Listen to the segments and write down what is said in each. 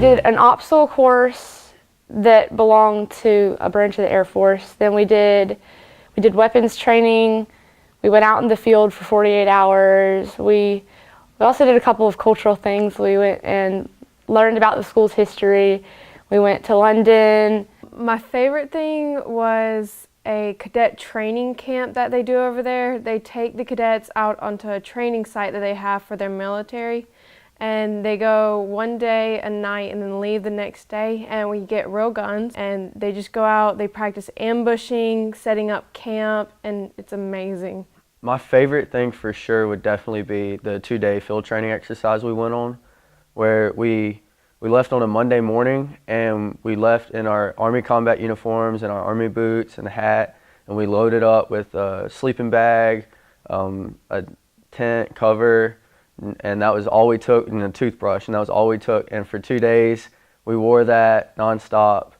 did an optional course that belonged to a branch of the Air Force. Then we did weapons training. We went out in the field for 48 hours. We also did a couple of cultural things. We went and learned about the school's history. We went to London. My favorite thing was a cadet training camp that they do over there. They take the cadets out onto a training site that they have for their military, and they go one day, a night, and then leave the next day, and we get real guns, and they just go out, they practice ambushing, setting up camp, and it's amazing. My favorite thing for sure would definitely be the 2-day field training exercise we went on, where we left on a Monday morning, and we left in our Army combat uniforms and our Army boots and a hat, and we loaded up with a sleeping bag, a tent cover, and that was all we took, and a toothbrush, and that was all we took. And for 2 days, we wore that nonstop,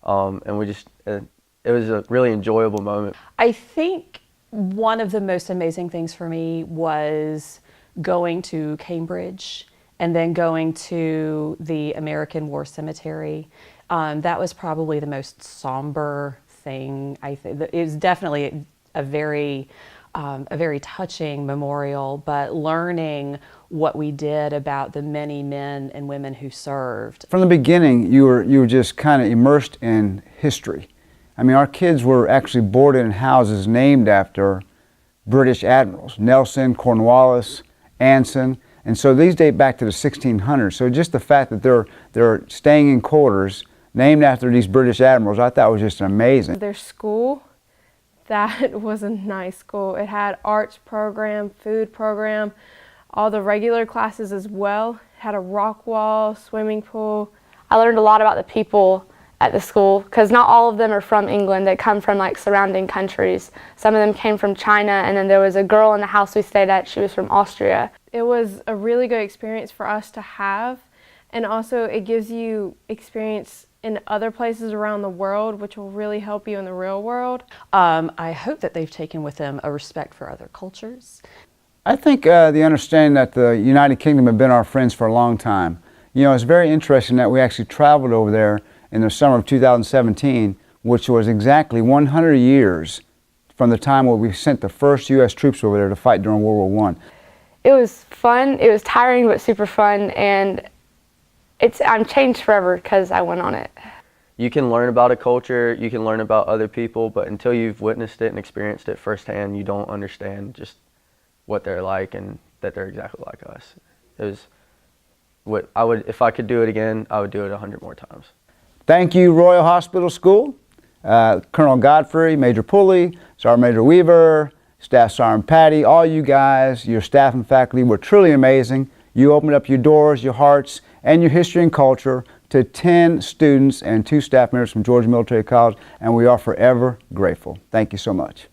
and it was a really enjoyable moment. I think one of the most amazing things for me was going to Cambridge and then going to the American War Cemetery. That was probably the most somber thing. I think it was definitely a very touching memorial, but learning what we did about the many men and women who served. From the beginning, you were just kind of immersed in history. I mean, our kids were actually boarded in houses named after British admirals, Nelson, Cornwallis, Anson. And so these date back to the 1600s. So just the fact that they're staying in quarters named after these British admirals, I thought was just amazing. Their school, that was a nice school. It had arts program, food program, all the regular classes as well. It had a rock wall, swimming pool. I learned a lot about the people at the school, because not all of them are from England. They come from like surrounding countries. Some of them came from China, and then there was a girl in the house we stayed at, she was from Austria. It was a really good experience for us to have, and also it gives you experience in other places around the world, which will really help you in the real world. I hope that they've taken with them a respect for other cultures. I think the understanding that the United Kingdom have been our friends for a long time. You know, it's very interesting that we actually traveled over there in the summer of 2017, which was exactly 100 years from the time when we sent the first U.S. troops over there to fight during World War I. It was fun. It was tiring, but super fun, and I'm changed forever because I went on it. You can learn about a culture, you can learn about other people, but until you've witnessed it and experienced it firsthand, you don't understand just what they're like and that they're exactly like us. It was what I would, if I could do it again, I would do it 100 more times. Thank you, Royal Hospital School, Colonel Godfrey, Major Pulley, Sergeant Major Weaver, Staff Sergeant Patty, all you guys, your staff and faculty were truly amazing. You opened up your doors, your hearts, and your history and culture to 10 students and 2 staff members from Georgia Military College, and we are forever grateful. Thank you so much.